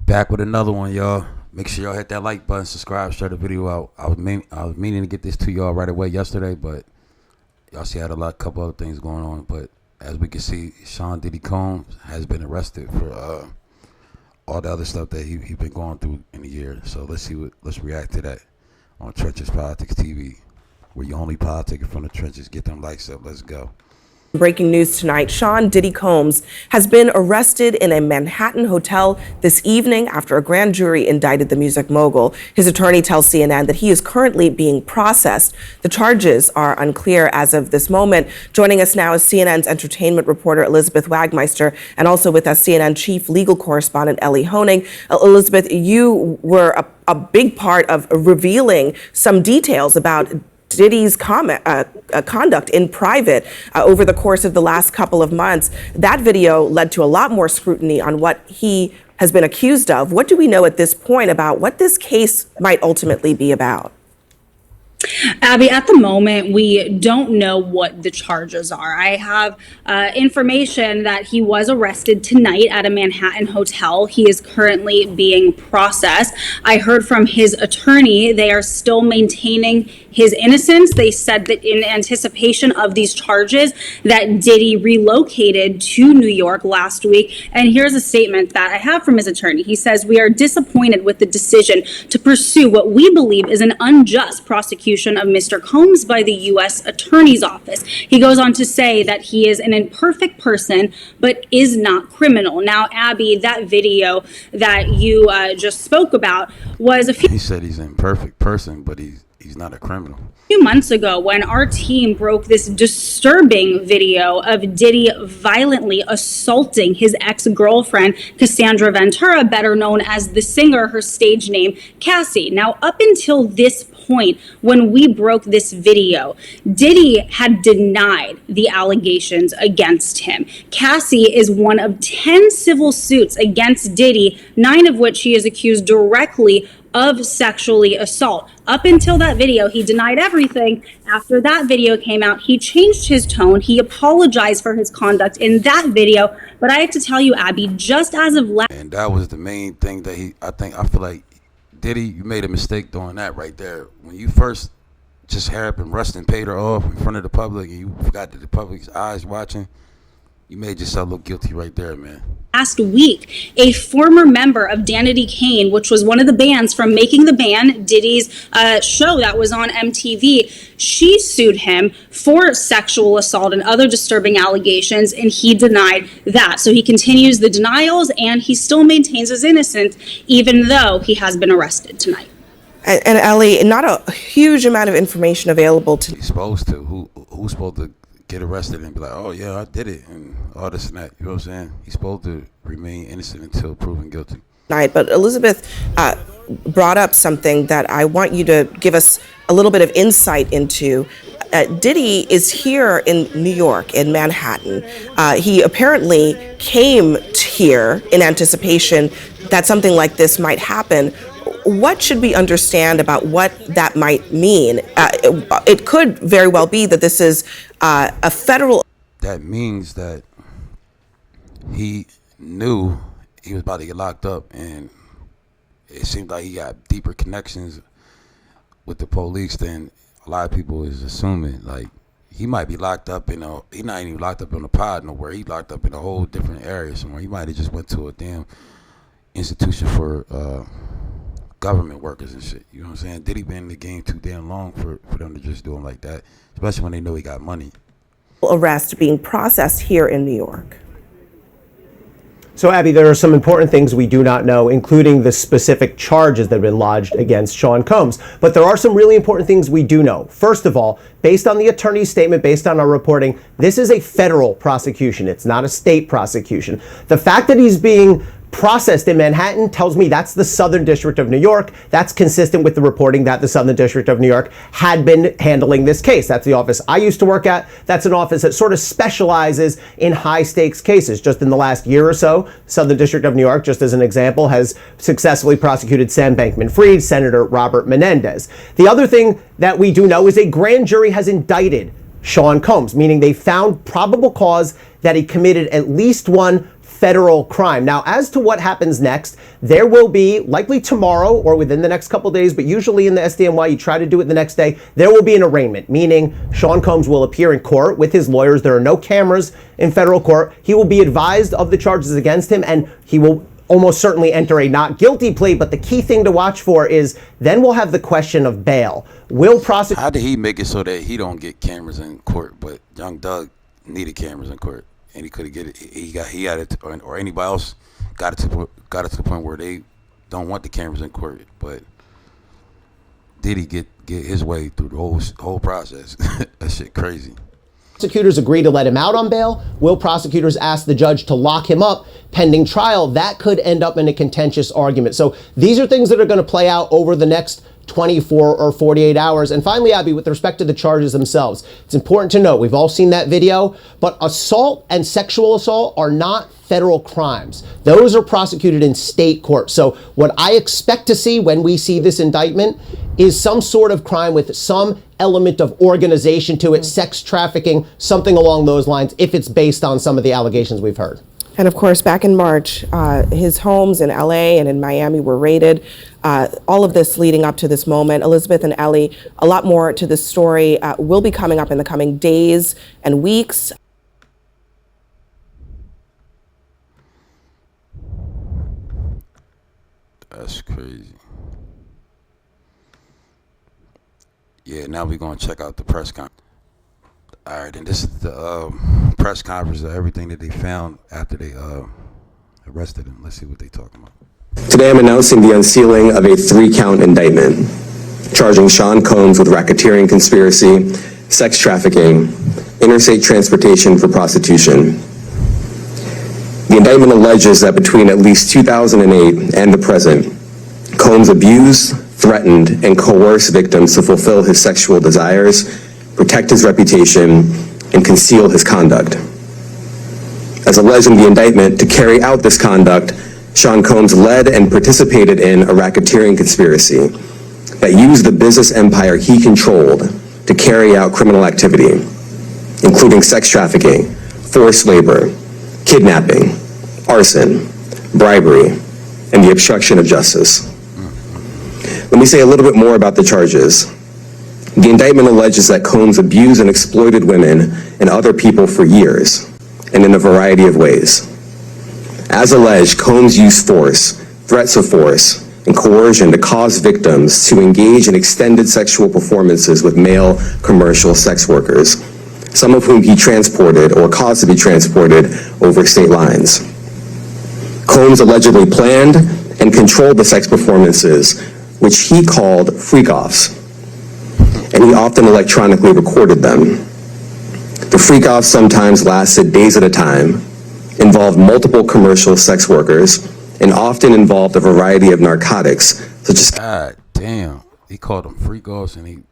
Back with another one, y'all. Make sure y'all hit that like button, subscribe, share the video out. I was meaning to get this to y'all right away yesterday, but y'all see I had couple other things going on. But as we can see, Sean Diddy Combs has been arrested for all the other stuff that he been going through in the year. So let's react to that on Trenches Politics TV, where you only politic from the trenches. Get them likes up. Let's go. Breaking news tonight, Sean Diddy Combs has been arrested in a Manhattan hotel this evening after a grand jury indicted the music mogul. His attorney tells CNN that he is currently being processed. The charges are unclear as of this moment. Joining us now is CNN's entertainment reporter Elizabeth Wagmeister, and also with us CNN chief legal correspondent Ellie Honing. Elizabeth, you were a big part of revealing some details about Diddy's conduct in private over the course of the last couple of months. That video led to a lot more scrutiny on what he has been accused of. What do we know at this point about what this case might ultimately be about? Abby, at the moment, we don't know what the charges are. I have information that he was arrested tonight at a Manhattan hotel. He is currently being processed. I heard from his attorney they are still maintaining his innocence. They said that in anticipation of these charges that Diddy relocated to New York last week. And here's a statement that I have from his attorney. He says, "We are disappointed with the decision to pursue what we believe is an unjust prosecution of Mr. Combs by the U.S. Attorney's Office." He goes on to say that he is an imperfect person, but is not criminal. Now, Abby, that video that you just spoke about was He said he's an imperfect person, but he's not a criminal. few months ago when our team broke this disturbing video of Diddy violently assaulting his ex-girlfriend, Cassandra Ventura, better known as the singer, her stage name, Cassie. Now, up until this point, when we broke this video, Diddy had denied the allegations against him. Cassie is one of 10 civil suits against Diddy, 9 of which he is accused directly of sexually assault. Up until that video, he denied everything. After that video came out, he changed his tone. He apologized for his conduct in that video. But I have to tell you, Abby, just as of last... And that was the main thing that I feel like, Diddy, you made a mistake doing that right there. When you first just hurried up and rushed and paid her off in front of the public, and you forgot that the public's eyes watching, you made yourself look guilty right there, man. Last week, a former member of Danity Kane, which was one of the bands from Making the Band, Diddy's show that was on MTV, she sued him for sexual assault and other disturbing allegations, and he denied that. So he continues the denials, and he still maintains his innocence, even though he has been arrested tonight. And Ellie, not a huge amount of information available to... He's supposed to. Who's supposed to get arrested and be like, oh yeah, I did it, and all this and that, you know what I'm saying? He's supposed to remain innocent until proven guilty. But Elizabeth brought up something that I want you to give us a little bit of insight into. Diddy is here in New York, in Manhattan. He apparently came here in anticipation that something like this might happen. What should we understand about what that might mean? It could very well be that this is a federal... That means that he knew he was about to get locked up, and it seemed like he got deeper connections with the police than a lot of people is assuming. Like, he might be locked up in he's not even locked up in a pod nowhere. He's locked up in a whole different area somewhere. He might have just went to a damn institution for government workers and shit. You know what I'm saying? Diddy been in the game too damn long for them to just do him like that, especially when they know he got money. Arrest being processed here in New York. So, Abby, there are some important things we do not know, including the specific charges that have been lodged against Sean Combs. But there are some really important things we do know. First of all, based on the attorney's statement, based on our reporting, this is a federal prosecution. It's not a state prosecution. The fact that he's being processed in Manhattan tells me that's the Southern District of New York. That's consistent with the reporting that the Southern District of New York had been handling this case. That's the office I used to work at. That's an office that sort of specializes in high stakes cases. Just in the last year or so, Southern District of New York, just as an example, has successfully prosecuted Sam Bankman-Fried, Senator Robert Menendez. The other thing that we do know is a grand jury has indicted Sean Combs, meaning they found probable cause that he committed at least one federal crime. Now, as to what happens next, there will be, likely tomorrow or within the next couple days, but usually in the SDNY, you try to do it the next day, there will be an arraignment, meaning Sean Combs will appear in court with his lawyers. There are no cameras in federal court. He will be advised of the charges against him, and he will almost certainly enter a not guilty plea. But the key thing to watch for is then we'll have the question of bail. Will prosecutors... How did he make it so that he don't get cameras in court, but Young Doug needed cameras in court, and he couldn't get it? He had it, or anybody else got it to the point where they don't want the cameras in court, but Diddy get his way through the whole process. That shit crazy. Prosecutors agree to let him out on bail? Will prosecutors ask the judge to lock him up pending trial? That could end up in a contentious argument. So these are things that are going to play out over the next 24 or 48 hours. And finally, Abby, with respect to the charges themselves, it's important to note, we've all seen that video, but assault and sexual assault are not federal crimes. Those are prosecuted in state court. So what I expect to see when we see this indictment is some sort of crime with some element of organization to it, sex trafficking, something along those lines, if it's based on some of the allegations we've heard. And of course, back in March, his homes in LA and in Miami were raided. All of this leading up to this moment. Elizabeth and Ellie, a lot more to this story will be coming up in the coming days and weeks. That's crazy. Yeah, now we're going to check out the press conference. All right, and this is the press conference of everything that they found after they arrested him. Let's see what they're talking about. Today I'm announcing the unsealing of a 3-count indictment, charging Sean Combs with racketeering conspiracy, sex trafficking, interstate transportation for prostitution. The indictment alleges that between at least 2008 and the present, Combs abused, threatened, and coerced victims to fulfill his sexual desires, protect his reputation, and conceal his conduct. As alleged in the indictment, to carry out this conduct, Sean Combs led and participated in a racketeering conspiracy that used the business empire he controlled to carry out criminal activity, including sex trafficking, forced labor, kidnapping, arson, bribery, and the obstruction of justice. Let me say a little bit more about the charges. The indictment alleges that Combs abused and exploited women and other people for years, and in a variety of ways. As alleged, Combs used force, threats of force, and coercion to cause victims to engage in extended sexual performances with male commercial sex workers, some of whom he transported or caused to be transported over state lines. Combs allegedly planned and controlled the sex performances, which he called freak-offs, and he often electronically recorded them. The freak-offs sometimes lasted days at a time, involved multiple commercial sex workers, and often involved a variety of narcotics, such as... God damn. He called them freak-offs, and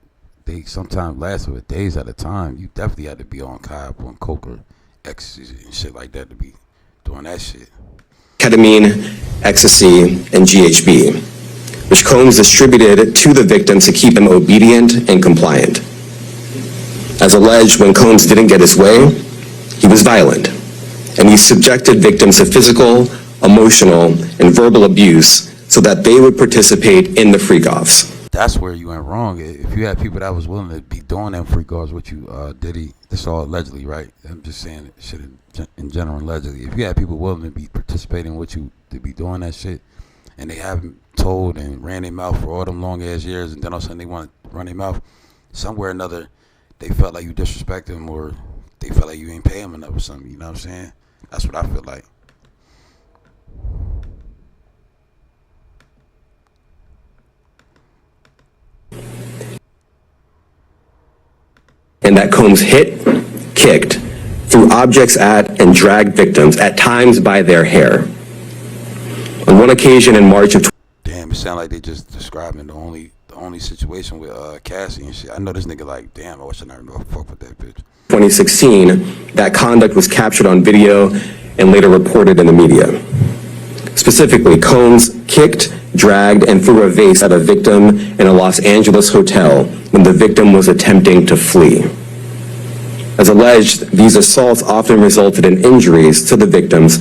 they sometimes lasted for days at a time. You definitely had to be on coke or ecstasy and shit like that to be doing that shit. Ketamine, ecstasy, and GHB, which Combs distributed to the victims to keep them obedient and compliant. As alleged, when Combs didn't get his way, he was violent, and he subjected victims to physical, emotional, and verbal abuse so that they would participate in the freak-offs. That's where you went wrong. If you had people that was willing to be doing them freak-offs with you, Diddy, this all allegedly, right? I'm just saying shit in general, allegedly. If you had people willing to be participating with you to be doing that shit, and they haven't told and ran their mouth for all them long ass years, and then all of a sudden they want to run their mouth, somewhere or another, they felt like you disrespect them, or they felt like you ain't pay them enough or something. You know what I'm saying? That's what I feel like. And that Combs hit, kicked, threw objects at, and dragged victims, at times by their hair. On one occasion in March of... Damn, it sound like they just describing the only situation with Cassie and shit. I know this nigga like, damn, I wish I never fuck with that bitch. 2016, that conduct was captured on video and later reported in the media. Specifically, Combs kicked, dragged, and threw a vase at a victim in a Los Angeles hotel when the victim was attempting to flee. As alleged, these assaults often resulted in injuries to the victims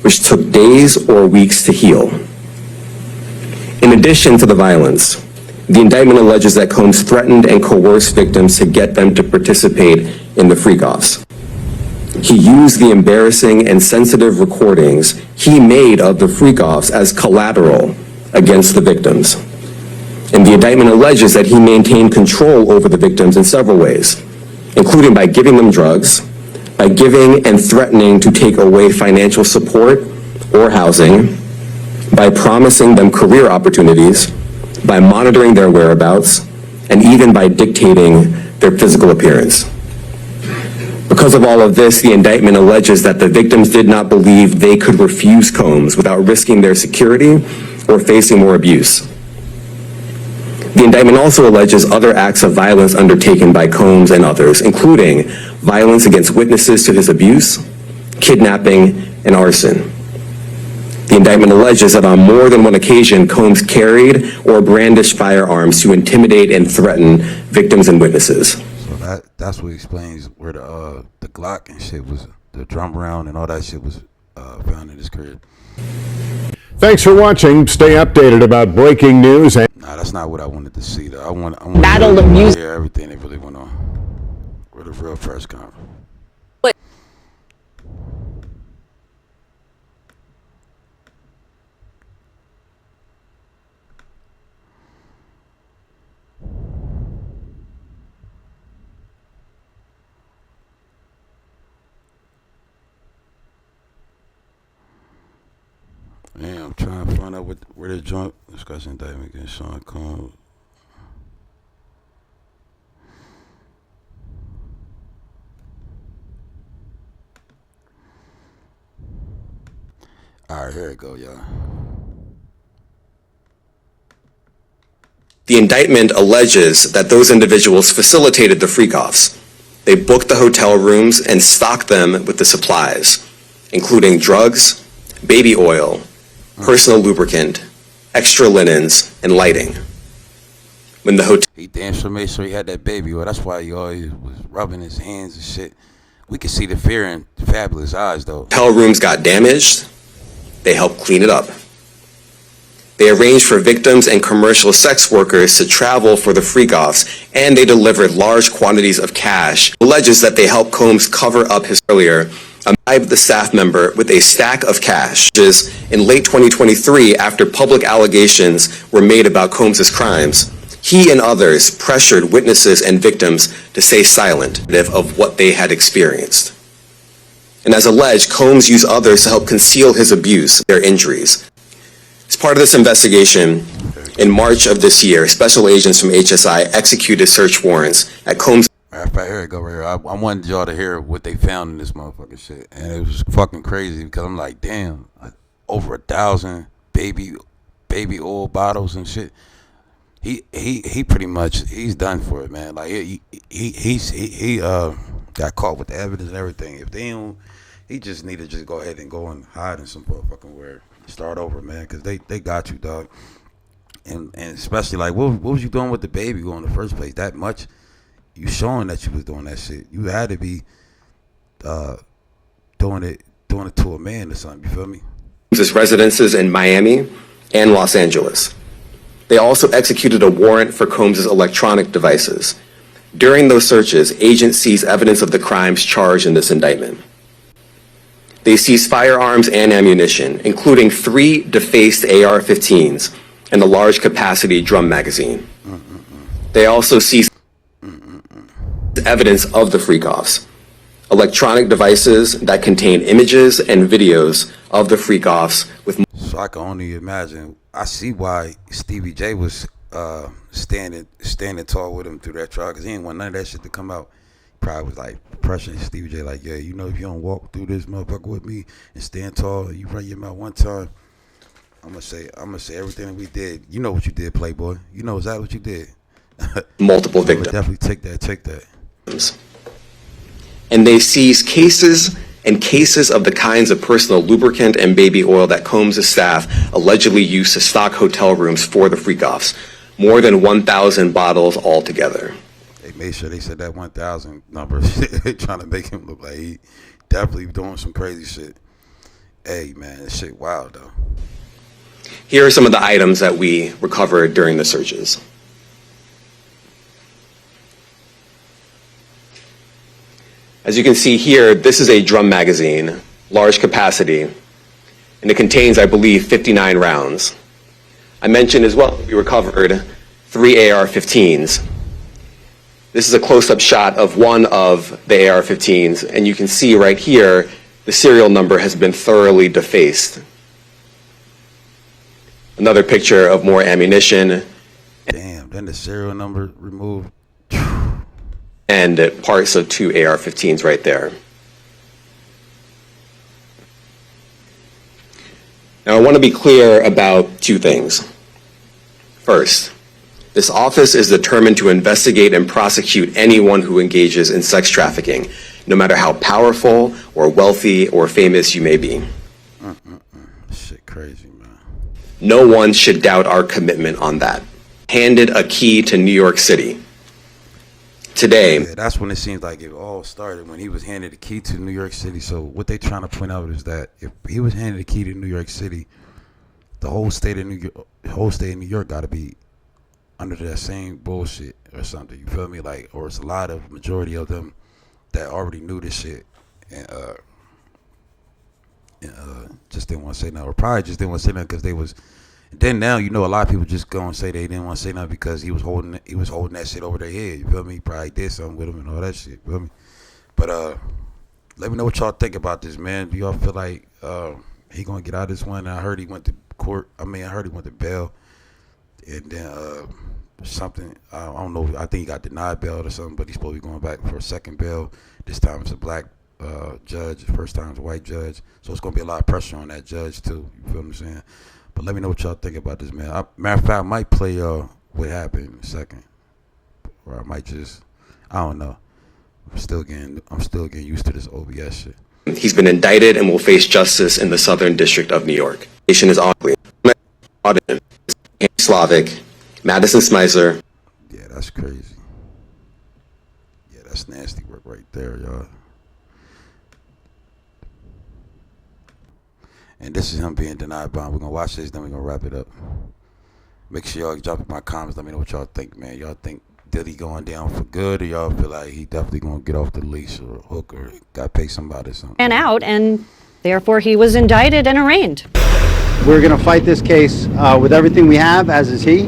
which took days or weeks to heal. In addition to the violence, the indictment alleges that Combs threatened and coerced victims to get them to participate in the freak-offs. He used the embarrassing and sensitive recordings he made of the freak-offs as collateral against the victims. And the indictment alleges that he maintained control over the victims in several ways, including by giving them drugs, by giving and threatening to take away financial support or housing, by promising them career opportunities, by monitoring their whereabouts, and even by dictating their physical appearance. Because of all of this, the indictment alleges that the victims did not believe they could refuse Combs without risking their security or facing more abuse. The indictment also alleges other acts of violence undertaken by Combs and others, including violence against witnesses to his abuse, kidnapping, and arson. The indictment alleges that on more than one occasion, Combs carried or brandished firearms to intimidate and threaten victims and witnesses. So that's what explains where the Glock and shit was, the drum round and all that shit was found in his crib. Thanks for watching. Stay updated about breaking news. Nah, that's not what I wanted to see, though. I want Battle of music. to hear everything that really went on. Where the real press conference. Man, I'm trying to find out where the joint discussion indictment against Sean Combs. All right, here it go, y'all. The indictment alleges that those individuals facilitated the freak-offs. They booked the hotel rooms and stocked them with the supplies, including drugs, baby oil, personal lubricant, extra linens, and lighting. When the hotel... He damn sure made sure he had that baby oil. That's why he always was rubbing his hands and shit. We could see the fear in Fabulous eyes, though. Hotel rooms got damaged. They helped clean it up. They arranged for victims and commercial sex workers to travel for the freak-offs, and they delivered large quantities of cash. Alleges that they helped Combs cover up his earlier bribed the staff member with a stack of cash. In late 2023, after public allegations were made about Combs' crimes, he and others pressured witnesses and victims to stay silent of what they had experienced. And as alleged, Combs used others to help conceal his abuse, their injuries. As part of this investigation, in March of this year, special agents from HSI executed search warrants at Combs. Right, here it go right here. I wanted y'all to hear what they found in this motherfucking shit. And it was fucking crazy because I'm like, damn, over 1,000 baby oil bottles and shit. He pretty much, he's done for it, man. Like he got caught with the evidence and everything. If they don't, he just need to just go ahead and go and hide in some motherfucking where. Start over, man, because they got you, dog. And especially like what was you doing with the baby in the first place? That much you showing that you was doing that shit. You had to be doing it to a man or something, you feel me? His residences in Miami and Los Angeles. They also executed a warrant for Combs' electronic devices. During those searches, agents seized evidence of the crimes charged in this indictment. They seized firearms and ammunition, including 3 defaced AR-15s and a large capacity drum magazine. They also seized evidence of the freak-offs, electronic devices that contain images and videos of the freak-offs with... So I can only imagine. I see why Stevie J was standing tall with him through that trial, because he didn't want none of that shit to come out. Probably was like pressuring Stevie J, like, yeah, you know, if you don't walk through this motherfucker with me and stand tall, you run your mouth one time, I'm gonna say everything that we did. You know what you did, Playboy. You know exactly what you did. multiple victims. Definitely take that. And they seized cases of the kinds of personal lubricant and baby oil that Combs' staff allegedly used to stock hotel rooms for the freak-offs. More than 1,000 bottles altogether. They made sure they said that 1,000 number. They trying to make him look like he definitely doing some crazy shit. Hey, man, this shit wild, though. Here are some of the items that we recovered during the searches. As you can see here, this is a drum magazine, large capacity, and it contains, I believe, 59 rounds. I mentioned as well, we recovered 3 AR-15s. This is a close-up shot of one of the AR-15s, and you can see right here, the serial number has been thoroughly defaced. Another picture of more ammunition. Damn, then the serial number removed. And parts of 2 AR-15s right there. Now, I want to be clear about 2 things. First, this office is determined to investigate and prosecute anyone who engages in sex trafficking, no matter how powerful or wealthy or famous you may be. Shit crazy, man. No one should doubt our commitment on that. Handed a key to New York City. Today, Yeah, that's when it seems like it all started, when he was handed the key to New York City. So what they trying to point out is that if he was handed the key to New York City, the whole state of New York got to be under that same bullshit or something. You feel me? Like, or it's a lot of majority of them that already knew this shit and just didn't want to say nothing, or probably just didn't want to say nothing because they was. Then now, you know, a lot of people just go and say they didn't want to say nothing because he was holding that shit over their head. You feel me? He probably did something with him and all that shit. You feel me? But let me know what y'all think about this, man. Do y'all feel like he gonna get out of this one? I heard he went to court. I heard he went to bail, and then something. I don't know. I think he got denied bail or something. But he's supposed to be going back for a second bail. This time it's a black judge. First time it's a white judge. So it's gonna be a lot of pressure on that judge too. You feel what I'm saying? But let me know what y'all think about this, man. Matter of fact, I might play what happened in a second, or I might just, I don't know. I'm still getting used to this OBS shit. he's been indicted and will face justice in the Southern District of New York. The nation is ugly. Slavic, Madison Smicer. Yeah, that's crazy. Yeah, that's nasty work right there, y'all. And this is him being denied bond. We're going to watch this, then we're going to wrap it up. Make sure y'all drop in my comments. Let me know what y'all think, man. Y'all think Diddy going down for good, or y'all feel like he definitely going to get off the leash or hook, or got to pay somebody or something? And out, and therefore he was indicted and arraigned. We're going to fight this case with everything we have, as is he,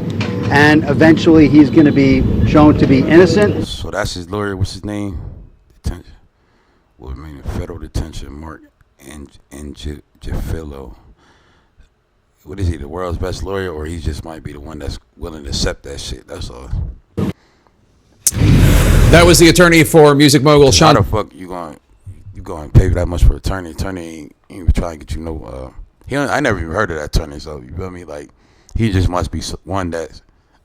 and eventually he's going to be shown to be innocent. So that's his lawyer. What's his name? Detention. Well, I mean, federal detention, Mark Jafillo. What is he, the world's best lawyer, or he just might be the one that's willing to accept that shit? That's all. That was the attorney for music mogul Sean. How the fuck you going to pay that much for attorney? Attorney ain't even trying to get you no. I never even heard of that attorney. So you feel me? Like, he just must be one that's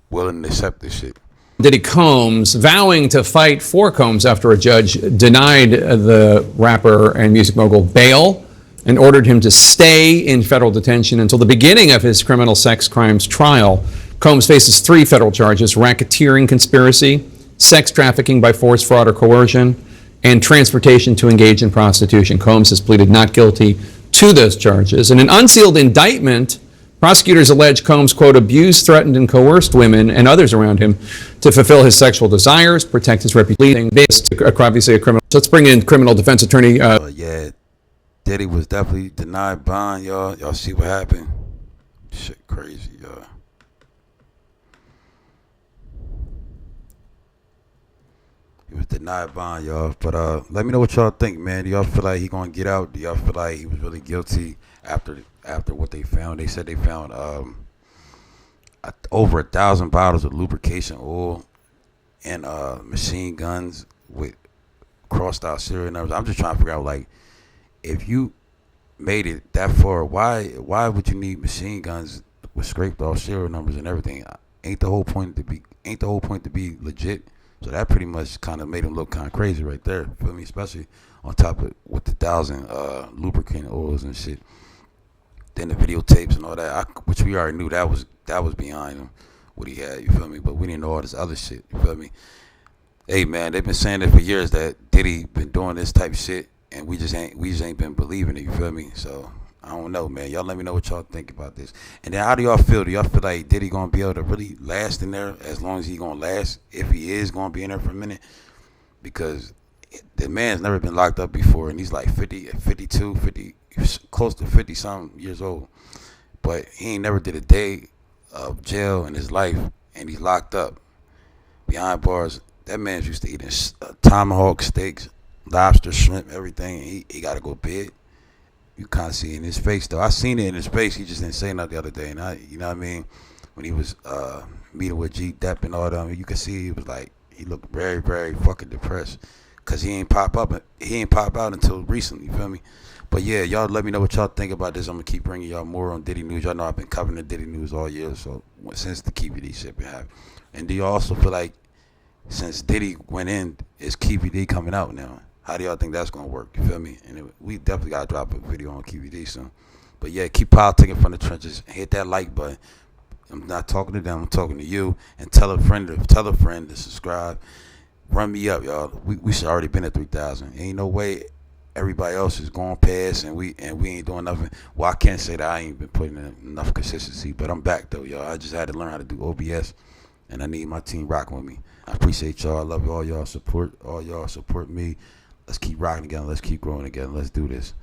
willing to accept this shit. Diddy Combs vowing to fight for Combs after a judge denied the rapper and music mogul bail and ordered him to stay in federal detention until the beginning of his criminal sex crimes trial. Combs faces 3 federal charges: racketeering conspiracy, sex trafficking by force, fraud, or coercion, and transportation to engage in prostitution. Combs has pleaded not guilty to those charges. In an unsealed indictment, prosecutors allege Combs, quote, abused, threatened, and coerced women and others around him to fulfill his sexual desires, protect his reputation. Obviously a criminal. So let's bring in criminal defense attorney. Yeah, Diddy was definitely denied bond, y'all. Y'all see what happened? Shit crazy, y'all. He was denied bond, y'all. But let me know what y'all think, man. Do y'all feel like he gonna get out? Do y'all feel like he was really guilty after what they found? They said they found over 1,000 bottles of lubrication oil and machine guns with crossed out serial numbers. I'm just trying to figure out, like, if you made it that far, why would you need machine guns with scraped off serial numbers and everything? Ain't the whole point to be legit? So that pretty much kind of made him look kind of crazy right there. Feel me? Especially on top of with the 1,000 lubricant oils and shit. Then the videotapes and all that, which we already knew that was behind him, what he had. You feel me? But we didn't know all this other shit. You feel me? Hey man, they've been saying it for years that Diddy been doing this type of shit, and we just ain't been believing it. You feel me? So I don't know, man. Y'all let me know what y'all think about this. And then how do y'all feel? Do y'all feel like Diddy gonna be able to really last in there as long as he gonna last? If he is gonna be in there for a minute? Because the man's never been locked up before, and he's like 50, 52, 50, close to 50 something years old. But he ain't never did a day of jail in his life, and he's locked up behind bars. That man's used to eating tomahawk steaks, lobster, shrimp, everything. He got to go to bed. You kind of see it in his face, though. I seen it in his face. He just didn't say nothing the other day. And you know what I mean? When he was meeting with G. Depp and all that, you could see he was like, he looked very, very fucking depressed. Because he ain't pop out until recently, you feel me? But yeah, y'all let me know what y'all think about this. I'm going to keep bringing y'all more on Diddy news. Y'all know I've been covering the Diddy news all year, so since the KPD shit been happening. And do y'all also feel like since Diddy went in, is KPD coming out now? How do y'all think that's going to work? You feel me? And we definitely got to drop a video on KPD soon. But yeah, keep politicking from the trenches. Hit that like button. I'm not talking to them. I'm talking to you. And tell a friend to subscribe. Run me up, y'all. We should already been at 3,000. Ain't no way everybody else is going past and we ain't doing nothing. Well, I can't say that I ain't been putting in enough consistency, but I'm back though, y'all. I just had to learn how to do OBS, and I need my team rocking with me. I appreciate y'all. I love all y'all support. All y'all support me. Let's keep rocking together. Let's keep growing together. Let's do this.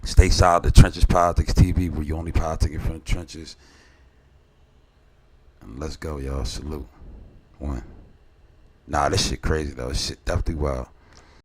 Stay solid. The Trenches Politics TV, where you only politicking from the trenches. And let's go, y'all. Salute. One. Nah, this shit crazy though. This shit definitely wild.